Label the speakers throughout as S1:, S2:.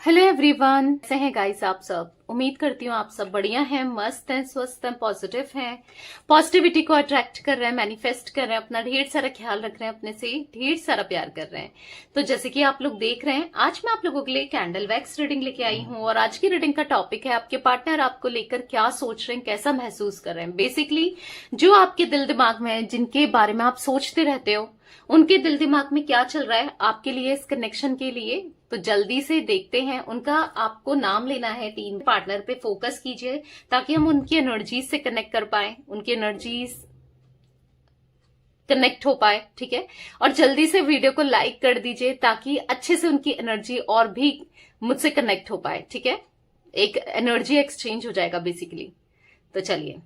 S1: Hello everyone, कैसे हैं guys आप सब। उम्मीद करती हूँ आप सब बढ़िया हैं, मस्त हैं, स्वस्थ हैं, पॉजिटिव हैं, पॉजिटिविटी को अट्रैक्ट कर रहे हैं, मैनिफेस्ट कर रहे हैं, अपना ढेर सारा ख्याल रख रहे हैं, अपने से ढेर सारा प्यार कर रहे हैं। तो जैसे कि आप लोग देख रहे हैं, आज मैं आप लोगों के लिए कैंडल वैक्स रीडिंग लेके आई हूँ और आज की रीडिंग का टॉपिक है आपके पार्टनर आपको लेकर क्या सोच रहे हैं, कैसा महसूस कर रहे हैं। बेसिकली जो आपके दिल दिमाग में है, जिनके बारे में आप सोचते रहते हो, उनके दिल दिमाग में क्या चल रहा है आपके लिए, इस कनेक्शन के लिए। तो जल्दी से देखते हैं। उनका आपको नाम लेना है, 3 पार्टनर पे फोकस कीजिए ताकि हम उनकी एनर्जीज से कनेक्ट कर पाए, उनकी एनर्जीज कनेक्ट हो पाए। ठीक है, और जल्दी से वीडियो को लाइक कर दीजिए ताकि अच्छे से उनकी एनर्जी और भी मुझसे कनेक्ट हो पाए। ठीक है, एक एनर्जी एक्सचेंज हो जाएगा बेसिकली। तो चलिए,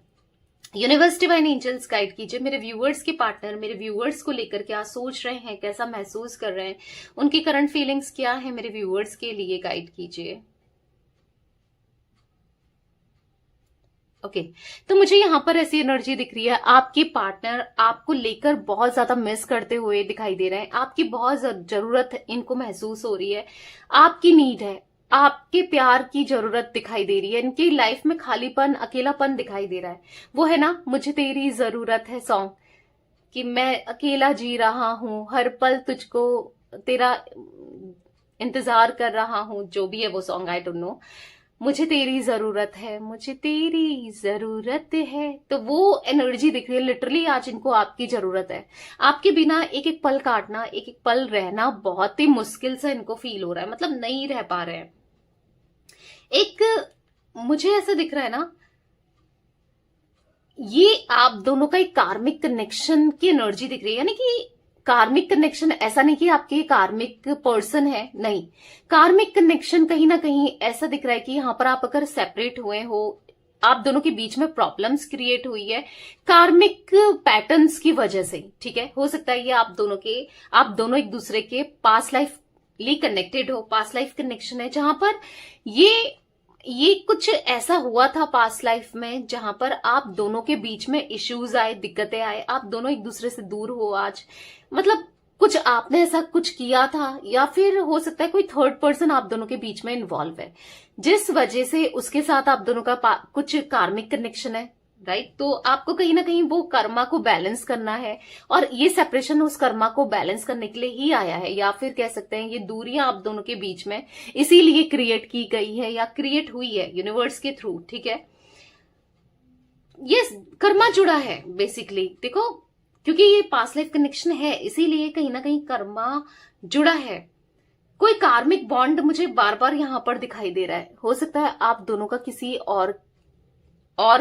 S1: यूनिवर्स डिवाइन एंजल्स गाइड कीजिए मेरे व्यूअर्स के पार्टनर मेरे व्यूअर्स को लेकर क्या सोच रहे हैं, कैसा महसूस कर रहे हैं, उनकी करंट फीलिंग्स क्या है, मेरे व्यूअर्स के लिए गाइड कीजिए। ओके, तो मुझे यहां पर ऐसी एनर्जी दिख रही है, आपके पार्टनर आपको लेकर बहुत ज्यादा मिस करते हुए दिखाई दे रहे हैं, आपकी बहुत जरूरत इनको महसूस हो रही है, आपकी नीड है, आपके प्यार की जरूरत दिखाई दे रही है, इनकी लाइफ में खालीपन, अकेलापन दिखाई दे रहा है। वो है ना, मुझे तेरी जरूरत है सॉन्ग, कि मैं अकेला जी रहा हूं, हर पल तुझको, तेरा इंतजार कर रहा हूं, जो भी है वो सॉन्ग, आई डोंट नो। मुझे तेरी जरूरत है, मुझे तेरी जरूरत है। तो वो एनर्जी दिख रही है, लिटरली आज इनको आपकी जरूरत है। आपके बिना एक एक पल काटना, एक एक पल रहना बहुत ही मुश्किल से इनको फील हो रहा है, मतलब नहीं रह पा रहे हैं। एक मुझे ऐसा दिख रहा है ना, ये आप दोनों का एक कार्मिक कनेक्शन की एनर्जी दिख रही है। यानी कि कार्मिक कनेक्शन ऐसा नहीं कि आपके कार्मिक पर्सन है, नहीं, कार्मिक कनेक्शन कहीं ना कहीं ऐसा दिख रहा है कि यहां पर आप अगर सेपरेट हुए हो, आप दोनों के बीच में प्रॉब्लम्स क्रिएट हुई है कार्मिक पैटर्न्स की वजह से। ठीक है, हो सकता है ये आप दोनों एक दूसरे के पास्ट लाइफ ली कनेक्टेड हो, पास्ट लाइफ कनेक्शन है, जहां पर ये कुछ ऐसा हुआ था पास्ट लाइफ में जहां पर आप दोनों के बीच में इश्यूज आए, दिक्कतें आए, आप दोनों एक दूसरे से दूर हो आज। मतलब कुछ आपने ऐसा कुछ किया था, या फिर हो सकता है कोई थर्ड पर्सन आप दोनों के बीच में इन्वॉल्व है, जिस वजह से उसके साथ आप दोनों का कुछ कार्मिक कनेक्शन है, राइट। तो आपको कहीं ना कहीं वो कर्मा को बैलेंस करना है, और ये सेपरेशन उस कर्मा को बैलेंस करने के लिए ही आया है, या फिर कह सकते हैं ये दूरियां आप दोनों के बीच में इसीलिए क्रिएट की गई है या क्रिएट हुई है यूनिवर्स के थ्रू। ठीक है, ये कर्मा जुड़ा है बेसिकली, देखो, क्योंकि ये पास्ट लाइफ कनेक्शन है, इसीलिए कहीं ना कहीं कर्मा जुड़ा है। कोई कार्मिक बॉन्ड मुझे बार बार यहां पर दिखाई दे रहा है। हो सकता है आप दोनों का किसी और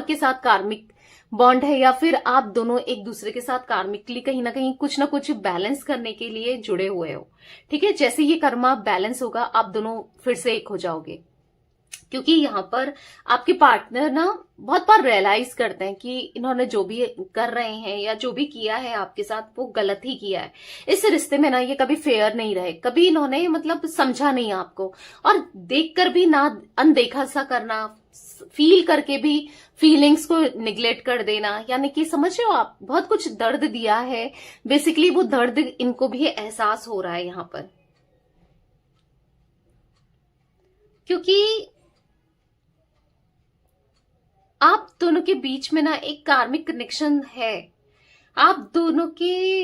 S1: के साथ कार्मिक बॉन्ड है, या फिर आप दोनों एक दूसरे के साथ कार्मिकली कहीं ना कहीं कुछ ना कुछ बैलेंस करने के लिए जुड़े हुए हो। ठीक है, जैसे ये कर्मा बैलेंस होगा, आप दोनों फिर से एक हो जाओगे। क्योंकि यहाँ पर आपके पार्टनर ना बहुत बार रियलाइज करते हैं कि इन्होंने जो भी कर रहे हैं या जो भी किया है आपके साथ वो गलत ही किया है। इस रिश्ते में ना ये कभी फेयर नहीं रहे, कभी इन्होंने मतलब समझा नहीं आपको, और देखकर भी ना अनदेखा सा करना, फील करके भी फीलिंग्स को निग्लेक्ट कर देना। यानी कि समझ रहे हो आप, बहुत कुछ दर्द दिया है, बेसिकली वो दर्द इनको भी एहसास हो रहा है यहां पर। क्योंकि आप दोनों के बीच में ना एक कार्मिक कनेक्शन है, आप दोनों के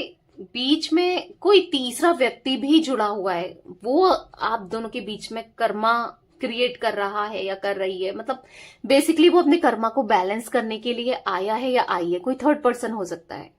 S1: बीच में कोई तीसरा व्यक्ति भी जुड़ा हुआ है, वो आप दोनों के बीच में कर्मा क्रिएट कर रहा है या कर रही है। मतलब बेसिकली वो अपने कर्मा को बैलेंस करने के लिए आया है या आई है, कोई थर्ड पर्सन हो सकता है।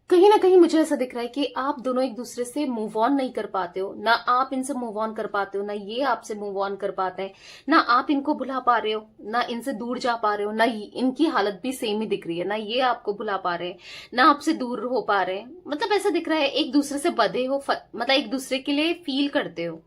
S1: कहीं ना कहीं मुझे ऐसा दिख रहा है कि आप दोनों एक दूसरे से मूव ऑन नहीं कर पाते हो, ना आप इनसे मूव ऑन कर पाते हो, ना ये आपसे मूव ऑन कर पाते हैं, ना आप इनको भुला पा रहे हो, ना इनसे दूर जा पा रहे हो, ना इनकी हालत भी सेम ही दिख रही है, ना ये आपको भुला पा रहे हैं, ना आपसे दूर हो पा रहे हैं। मतलब ऐसा दिख रहा है एक दूसरे से बंधे हो, मतलब एक दूसरे के लिए फील करते हो।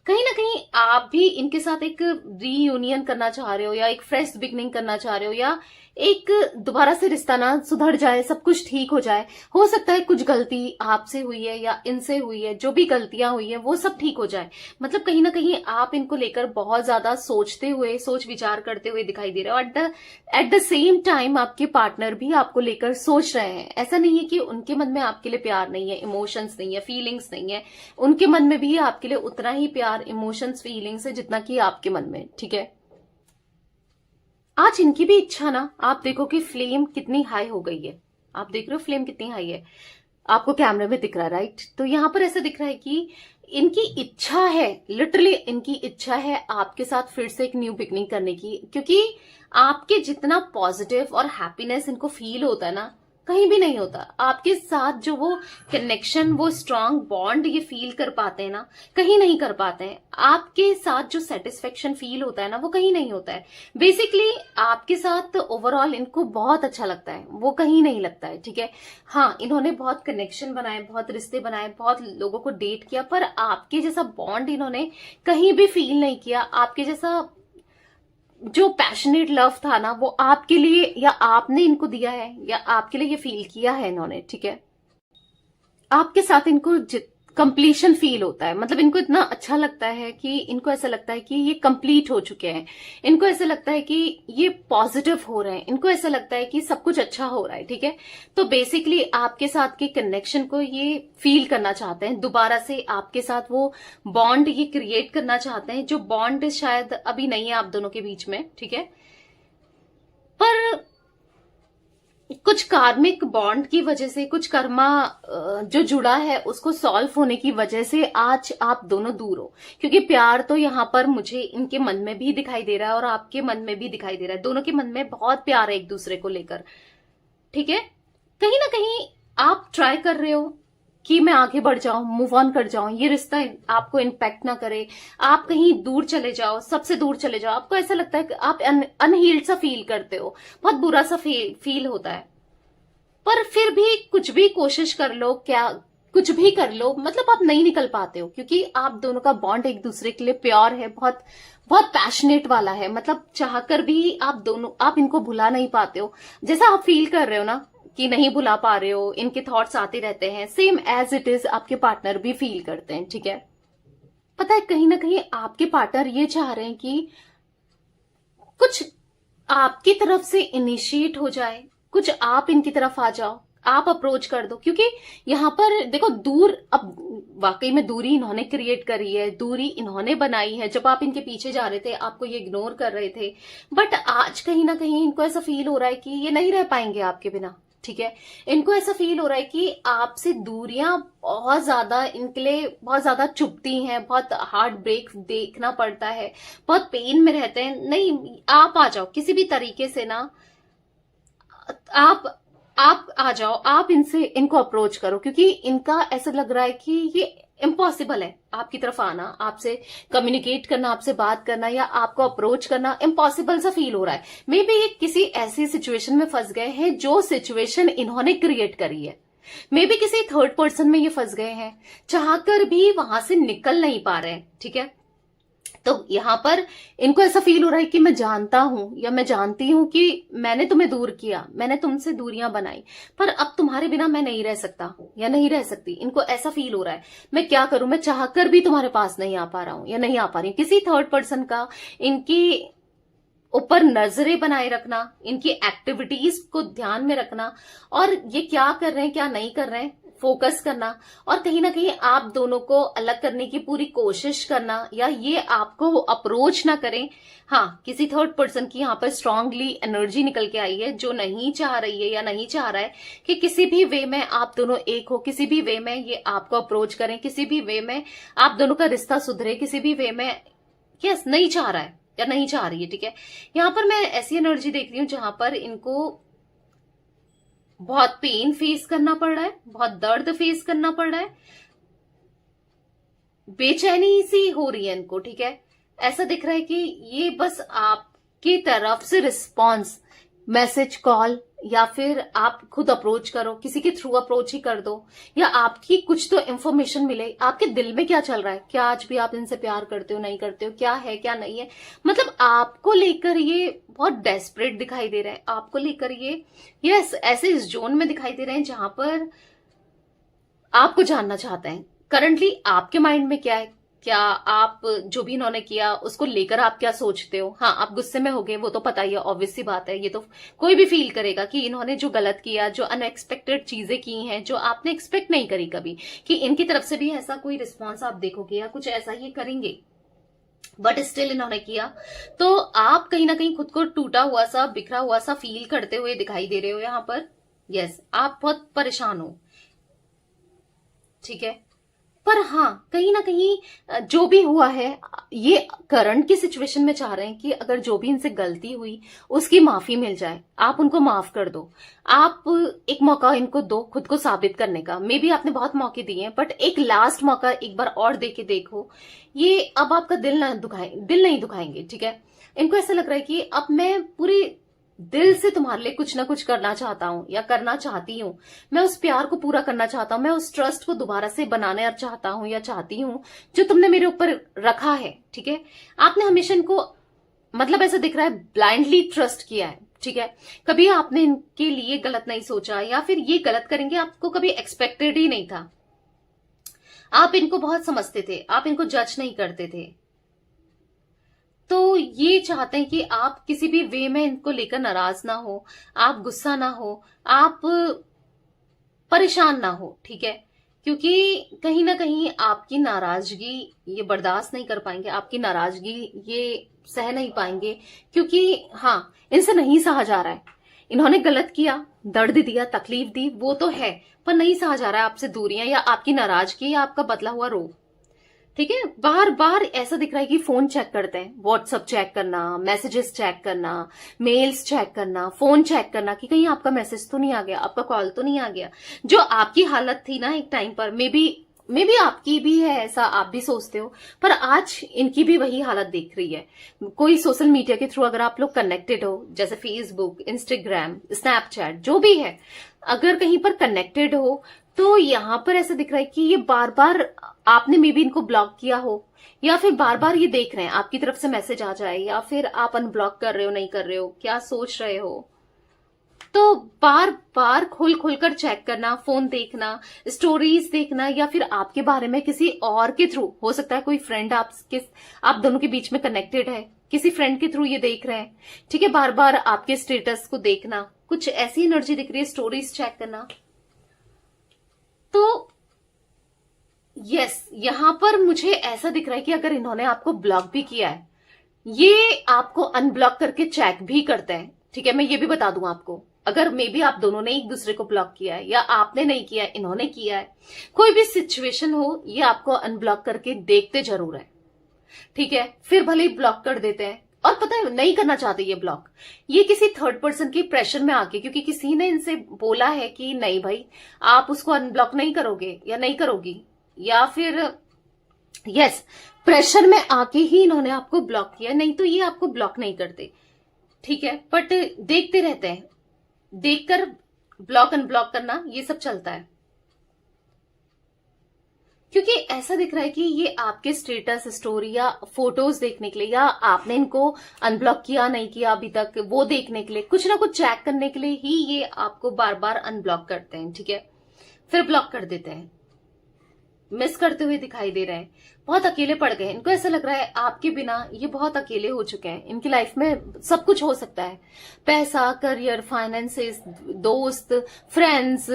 S1: कहीं ना कहीं आप भी इनके साथ एक रीयूनियन करना चाह रहे हो, या एक फ्रेश बिगनिंग करना चाह रहे हो, या एक दोबारा से रिश्ता ना सुधर जाए, सब कुछ ठीक हो जाए। हो सकता है कुछ गलती आपसे हुई है या इनसे हुई है, जो भी गलतियां हुई है वो सब ठीक हो जाए। मतलब कहीं ना कहीं आप इनको लेकर बहुत ज्यादा सोचते हुए, सोच विचार करते हुए दिखाई दे रहे हो। एट द सेम टाइम आपके पार्टनर भी आपको लेकर सोच रहे हैं। ऐसा नहीं है कि उनके मन में आपके लिए प्यार नहीं है, इमोशंस नहीं है, फीलिंग्स नहीं है। उनके मन में भी आपके लिए उतना ही प्यार, इमोशंस, फीलिंग्स है जितना कि आपके मन में। ठीक है, आज इनकी भी इच्छा ना, आप देखो कि फ्लेम कितनी हाई हो गई है। आप देख रहे हो फ्लेम कितनी हाई है, आपको कैमरे में दिख रहा है, राइट? तो यहां पर ऐसा दिख रहा है कि इनकी इच्छा है, लिटरली इनकी इच्छा है आपके साथ फिर से एक न्यू बिगनिंग करने की। क्योंकि आपके जितना पॉजिटिव और हैप्पीनेस इनको फील होता है ना, कहीं भी नहीं होता। आपके साथ जो वो कनेक्शन, वो स्ट्रांग बॉन्ड ये फील कर पाते हैं ना, कहीं नहीं कर पाते हैं। आपके साथ जो सेटिस्फेक्शन फील होता है ना, वो कहीं नहीं होता है। बेसिकली आपके साथ ओवरऑल इनको बहुत अच्छा लगता है, वो कहीं नहीं लगता है। ठीक है, हाँ, इन्होंने बहुत कनेक्शन बनाए, बहुत रिश्ते बनाए, बहुत लोगों को डेट किया, पर आपके जैसा बॉन्ड इन्होंने कहीं भी फील नहीं किया। आपके जैसा जो पैशनेट लव था ना, वो आपके लिए या आपने इनको दिया है या आपके लिए ये फील किया है इन्होंने। ठीक है, आपके साथ इनको कंप्लीशन फील होता है। मतलब इनको इतना अच्छा लगता है कि इनको ऐसा लगता है कि ये कंप्लीट हो चुके हैं। इनको ऐसा लगता है कि ये पॉजिटिव हो रहे हैं। इनको ऐसा लगता है कि सब कुछ अच्छा हो रहा है। ठीक है, तो बेसिकली आपके साथ के कनेक्शन को ये फील करना चाहते हैं, दोबारा से आपके साथ वो बॉन्ड ये क्रिएट करना चाहते हैं, जो बॉन्ड शायद अभी नहीं है आप दोनों के बीच में। ठीक है, पर कुछ कार्मिक बॉन्ड की वजह से, कुछ कर्मा जो जुड़ा है उसको सॉल्व होने की वजह से आज आप दोनों दूर हो। क्योंकि प्यार तो यहाँ पर मुझे इनके मन में भी दिखाई दे रहा है और आपके मन में भी दिखाई दे रहा है। दोनों के मन में बहुत प्यार है एक दूसरे को लेकर। ठीक है, कहीं ना कहीं आप ट्राई कर रहे हो कि मैं आगे बढ़ जाऊं, मूव ऑन कर जाऊं, ये रिश्ता आपको इम्पैक्ट ना करे, आप कहीं दूर चले जाओ, सबसे दूर चले जाओ। आपको ऐसा लगता है कि आप अनहील्ड सा फील करते हो, बहुत बुरा सा फील होता है। पर फिर भी कुछ भी कोशिश कर लो, क्या कुछ भी कर लो, मतलब आप नहीं निकल पाते हो। क्योंकि आप दोनों का बॉन्ड एक दूसरे के लिए प्योर है, बहुत बहुत पैशनेट वाला है। मतलब चाहकर भी आप इनको भुला नहीं पाते हो। जैसा आप फील कर रहे हो ना कि नहीं भुला पा रहे हो, इनके थॉट्स आते रहते हैं, सेम एज इट इज आपके पार्टनर भी फील करते हैं। ठीक है, पता है कहीं ना कहीं आपके पार्टनर ये चाह रहे हैं कि कुछ आपकी तरफ से इनिशिएट हो जाए, कुछ आप इनकी तरफ आ जाओ, आप अप्रोच कर दो। क्योंकि यहाँ पर देखो, दूर, अब वाकई में दूरी इन्होंने क्रिएट करी है, दूरी इन्होंने बनाई है। जब आप इनके पीछे जा रहे थे, आपको ये इग्नोर कर रहे थे, बट आज कहीं ना कहीं इनको ऐसा फील हो रहा है कि ये नहीं रह पाएंगे आपके बिना। ठीक है, इनको ऐसा फील हो रहा है कि आपसे दूरियां बहुत ज्यादा इनके लिए बहुत ज्यादा चुभती हैं, बहुत हार्ट ब्रेक देखना पड़ता है, बहुत पेन में रहते हैं। नहीं, आप आ जाओ किसी भी तरीके से ना, आप आ जाओ, आप इनको अप्रोच करो। क्योंकि इनका ऐसा लग रहा है कि ये इम्पॉसिबल है आपकी तरफ आना, आपसे कम्युनिकेट करना, आपसे बात करना या आपको अप्रोच करना इम्पॉसिबल सा फील हो रहा है। मे बी ये किसी ऐसी सिचुएशन में फंस गए हैं जो सिचुएशन इन्होंने क्रिएट करी है। मे बी किसी थर्ड पर्सन में ये फंस गए हैं, चाहकर भी वहां से निकल नहीं पा रहे हैं। ठीक है, तो यहां पर इनको ऐसा फील हो रहा है कि मैं जानता हूं या मैं जानती हूं कि मैंने तुम्हें दूर किया, मैंने तुमसे दूरियां बनाई, पर अब तुम्हारे बिना मैं नहीं रह सकता या नहीं रह सकती। इनको ऐसा फील हो रहा है, मैं क्या करूं, मैं चाहकर भी तुम्हारे पास नहीं आ पा रहा हूं या नहीं आ पा रही हूं। किसी थर्ड पर्सन का इनकी ऊपर नजरें बनाए रखना, इनकी एक्टिविटीज को ध्यान में रखना, और ये क्या कर रहे हैं क्या नहीं कर रहे हैं फोकस करना, और कहीं ना कहीं आप दोनों को अलग करने की पूरी कोशिश करना, या ये आपको अप्रोच ना करें। हाँ, किसी थर्ड पर्सन की यहाँ पर स्ट्रांगली एनर्जी निकल के आई है, जो नहीं चाह रही है या नहीं चाह रहा है कि किसी भी वे में आप दोनों एक हो, किसी भी वे में ये आपको अप्रोच करें, किसी भी वे में आप दोनों का रिश्ता सुधरे, किसी भी वे में यस नहीं चाह रहा है या नहीं चाह रही है। ठीक है, यहां पर मैं ऐसी एनर्जी देख रही हूं जहां पर इनको बहुत पेन फेस करना पड़ रहा है, बहुत दर्द फेस करना पड़ रहा है, बेचैनी सी हो रही है इनको। ठीक है, ऐसा दिख रहा है कि ये बस आपकी तरफ से रिस्पॉन्स मैसेज, कॉल, या फिर आप खुद अप्रोच करो, किसी के थ्रू अप्रोच ही कर दो, या आपकी कुछ तो इंफॉर्मेशन मिले आपके दिल में क्या चल रहा है, क्या आज भी आप इनसे प्यार करते हो, नहीं करते हो, क्या है क्या नहीं है। मतलब आपको लेकर ये बहुत डेस्परेट दिखाई दे रहा है, आपको लेकर ये ऐसे इस जोन में दिखाई दे रहे हैं जहां पर आपको जानना चाहते हैं करंटली आपके माइंड में क्या है, क्या आप जो भी इन्होंने किया उसको लेकर आप क्या सोचते हो। हाँ, आप गुस्से में होगे, वो तो पता ही है, ऑब्वियस सी बात है, ये तो कोई भी फील करेगा कि इन्होंने जो गलत किया, जो अनएक्सपेक्टेड चीजें की हैं, जो आपने एक्सपेक्ट नहीं करी कभी कि इनकी तरफ से भी ऐसा कोई रिस्पॉन्स आप देखोगे या कुछ ऐसा ही करेंगे, बट स्टिल इन्होंने किया। तो आप कहीं ना कहीं खुद को टूटा हुआ सा, बिखरा हुआ सा फील करते हुए दिखाई दे रहे हो यहां पर। यस, आप बहुत परेशान हो, ठीक है। पर हाँ, कहीं ना कहीं जो भी हुआ है, ये करंट की सिचुएशन में चाह रहे हैं कि अगर जो भी इनसे गलती हुई उसकी माफी मिल जाए, आप उनको माफ कर दो, आप एक मौका इनको दो खुद को साबित करने का। मे बी आपने बहुत मौके दिए हैं, बट एक लास्ट मौका एक बार और दे के देखो। ये अब आपका दिल नहीं दुखाएंगे, ठीक है। इनको ऐसा लग रहा है कि अब मैं पूरी दिल से तुम्हारे लिए कुछ ना कुछ करना चाहता हूं या करना चाहती हूं, मैं उस प्यार को पूरा करना चाहता हूं, मैं उस ट्रस्ट को दोबारा से बनाने चाहता हूं या चाहती हूं जो तुमने मेरे ऊपर रखा है, ठीक है। आपने हमेशा इनको, मतलब ऐसा दिख रहा है, ब्लाइंडली ट्रस्ट किया है, ठीक है। कभी आपने इनके लिए गलत नहीं सोचा, या फिर ये गलत करेंगे आपको कभी एक्सपेक्टेड ही नहीं था। आप इनको बहुत समझते थे, आप इनको जज नहीं करते थे। तो ये चाहते हैं कि आप किसी भी वे में इनको लेकर नाराज ना हो, आप गुस्सा ना हो, आप परेशान ना हो, ठीक है। क्योंकि कहीं ना कहीं आपकी नाराजगी ये बर्दाश्त नहीं कर पाएंगे, आपकी नाराजगी ये सह नहीं पाएंगे, क्योंकि हाँ, इनसे नहीं सहा जा रहा है। इन्होंने गलत किया, दर्द दिया, तकलीफ दी, वो तो है, पर नहीं सहा जा रहा है आपसे दूरियां या आपकी नाराजगी या आपका बदला हुआ रोब, ठीक है। बार बार ऐसा दिख रहा है कि फोन चेक करते हैं, व्हाट्सएप चेक करना, मैसेजेस चेक करना, मेल्स चेक करना, फोन चेक करना कि कहीं आपका मैसेज तो नहीं आ गया, आपका कॉल तो नहीं आ गया। जो आपकी हालत थी ना एक टाइम पर, मे बी आपकी भी है ऐसा, आप भी सोचते हो, पर आज इनकी भी वही हालत देख रही है। कोई सोशल मीडिया के थ्रू अगर आप लोग कनेक्टेड हो, जैसे फेसबुक, इंस्टाग्राम, स्नैपचैट, जो भी है, अगर कहीं पर कनेक्टेड हो, तो यहां पर ऐसा दिख रहा है कि ये बार बार आपने मे बी इनको ब्लॉक किया हो, या फिर बार बार ये देख रहे हैं आपकी तरफ से मैसेज आ जाए, या फिर आप अनब्लॉक कर रहे हो, नहीं कर रहे हो, क्या सोच रहे हो। तो बार बार खोल खोल कर चेक करना, फोन देखना, स्टोरीज देखना, या फिर आपके बारे में किसी और के थ्रू, हो सकता है कोई फ्रेंड आप दोनों के बीच में कनेक्टेड है, किसी फ्रेंड के थ्रू ये देख रहे हैं, ठीक है। बार बार आपके स्टेटस को देखना, कुछ ऐसी एनर्जी दिख रही है, स्टोरीज चेक करना। तो यस, यहां पर मुझे ऐसा दिख रहा है कि अगर इन्होंने आपको ब्लॉक भी किया है, ये आपको अनब्लॉक करके चेक भी करते हैं, ठीक है। मैं ये भी बता दूं आपको, अगर मे बी आप दोनों ने एक दूसरे को ब्लॉक किया है, या आपने नहीं किया है, इन्होंने किया है, कोई भी सिचुएशन हो, ये आपको अनब्लॉक करके देखते जरूर है, ठीक है। फिर भले ही ब्लॉक कर देते हैं, और पता है नहीं करना चाहते ये ब्लॉक, ये किसी थर्ड पर्सन के प्रेशर में आके, क्योंकि किसी ने इनसे बोला है कि नहीं भाई आप उसको अनब्लॉक नहीं करोगे या नहीं करोगी, या फिर यस, प्रेशर में आके ही इन्होंने आपको ब्लॉक किया, नहीं तो ये आपको ब्लॉक नहीं करते, ठीक है। बट देखते रहते हैं, देखकर ब्लॉक अनब्लॉक करना ये सब चलता है, क्योंकि ऐसा दिख रहा है कि ये आपके स्टेटस, स्टोरी या फोटोज देखने के लिए, या आपने इनको अनब्लॉक किया नहीं किया अभी तक, वो देखने के लिए, कुछ ना कुछ चेक करने के लिए ही ये आपको बार बार अनब्लॉक करते हैं, ठीक है। फिर ब्लॉक कर देते हैं, मिस करते हुए दिखाई दे रहे हैं, बहुत अकेले पड़ गए। इनको ऐसा लग रहा है आपके बिना ये बहुत अकेले हो चुके हैं। इनकी लाइफ में सब कुछ हो सकता है, पैसा, करियर, फाइनेंसेस, दोस्त, फ्रेंड्स,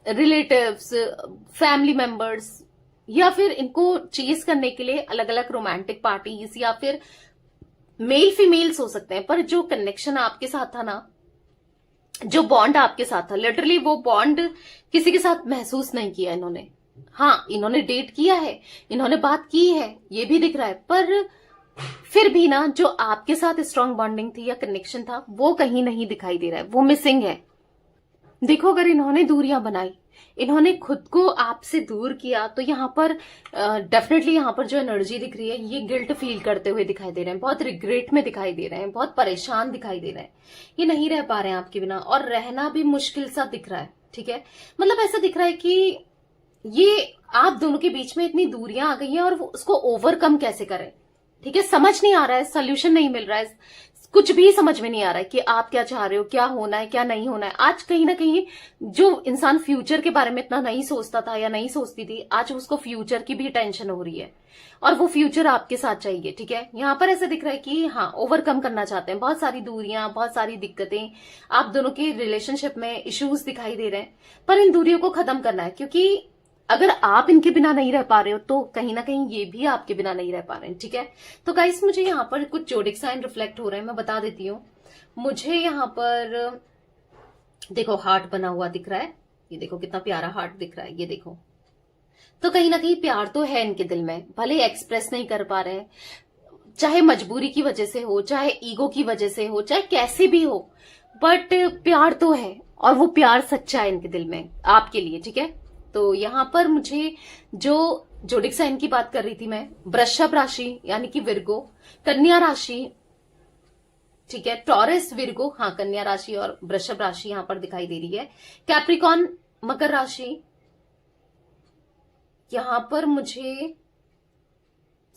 S1: रिलेटिव्स, फैमिली मेंबर्स, या फिर इनको चेज करने के लिए अलग अलग रोमांटिक पार्टीज, या फिर मेल फीमेल्स हो सकते हैं। पर जो कनेक्शन आपके साथ था ना, जो बॉन्ड आपके साथ था, लिटरली वो बॉन्ड किसी के साथ महसूस नहीं किया इन्होंने। हाँ, इन्होंने डेट किया है, इन्होंने बात की है, ये भी दिख रहा है, पर फिर भी ना जो आपके साथ स्ट्रांग बॉन्डिंग थी या कनेक्शन था, वो कहीं नहीं दिखाई दे रहा है, वो मिसिंग है। देखो, अगर इन्होंने दूरियां बनाई, इन्होंने खुद को आपसे दूर किया, तो यहाँ पर डेफिनेटली यहाँ पर जो एनर्जी दिख रही है ये गिल्ट फील करते हुए दिखाई दे रहे हैं, बहुत रिग्रेट में दिखाई दे रहे हैं, बहुत परेशान दिखाई दे रहे हैं, ये नहीं रह पा रहे हैं आपके बिना, और रहना भी मुश्किल सा दिख रहा है। ठीक है, मतलब ऐसा दिख रहा है कि ये आप दोनों के बीच में इतनी दूरियां आ गई हैं और उसको ओवरकम कैसे करें। ठीक है, समझ नहीं आ रहा है, सोल्यूशन नहीं मिल रहा है, कुछ भी समझ में नहीं आ रहा है कि आप क्या चाह रहे हो, क्या होना है क्या नहीं होना है। आज कहीं ना कहीं जो इंसान फ्यूचर के बारे में इतना नहीं सोचता था या नहीं सोचती थी, आज उसको फ्यूचर की भी टेंशन हो रही है और वो फ्यूचर आपके साथ चाहिए। ठीक है, यहाँ पर ऐसा दिख रहा है कि हाँ ओवरकम करना चाहते हैं, बहुत सारी दूरियां, बहुत सारी दिक्कतें, आप दोनों के रिलेशनशिप में इश्यूज दिखाई दे रहे हैं, पर इन दूरियों को खत्म करना है, क्योंकि अगर आप इनके बिना नहीं रह पा रहे हो तो कहीं ना कहीं ये भी आपके बिना नहीं रह पा रहे हैं। ठीक है, तो गाइस मुझे यहाँ पर कुछ जोडिक साइन रिफ्लेक्ट हो रहे हैं, मैं बता देती हूँ। मुझे यहाँ पर देखो हार्ट बना हुआ दिख रहा है, ये देखो कितना प्यारा हार्ट दिख रहा है, ये देखो। तो कहीं ना कहीं प्यार तो है इनके दिल में, भले एक्सप्रेस नहीं कर पा रहे हैं, चाहे मजबूरी की वजह से हो, चाहे ईगो की वजह से हो, चाहे कैसे भी हो, बट प्यार तो है और वो प्यार सच्चा है इनके दिल में आपके लिए। ठीक है, तो यहाँ पर मुझे जो जोडिक साइन की बात कर रही थी मैं, वृषभ राशि यानी कि विर्गो, कन्या राशि, ठीक है, टॉरस, विर्गो, हाँ कन्या राशि और वृषभ राशि यहाँ पर दिखाई दे रही है, कैप्रिकॉन, मकर राशि, यहाँ पर मुझे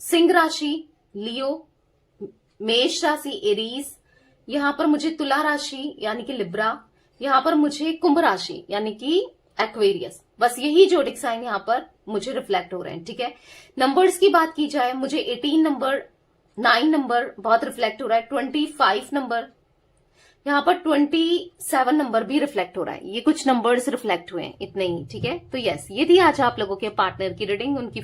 S1: सिंह राशि, लियो, मेष राशि, एरीज, यहाँ पर मुझे तुला राशि यानी कि लिब्रा, यहाँ पर मुझे कुंभ राशि यानी कि एक्वेरियस। बस यही जोडिक साइन यहाँ पर मुझे रिफ्लेक्ट हो रहे हैं। ठीक है, नंबर्स की बात की जाए, मुझे 18 नंबर, 9 नंबर बहुत रिफ्लेक्ट हो रहा है, 25 नंबर, यहाँ पर 27 नंबर भी रिफ्लेक्ट हो रहा है, ये कुछ नंबर्स रिफ्लेक्ट हुए हैं, इतने ही। ठीक है, तो यस, ये थी आज आप लोगों के पार्टनर की रीडिंग, उनकी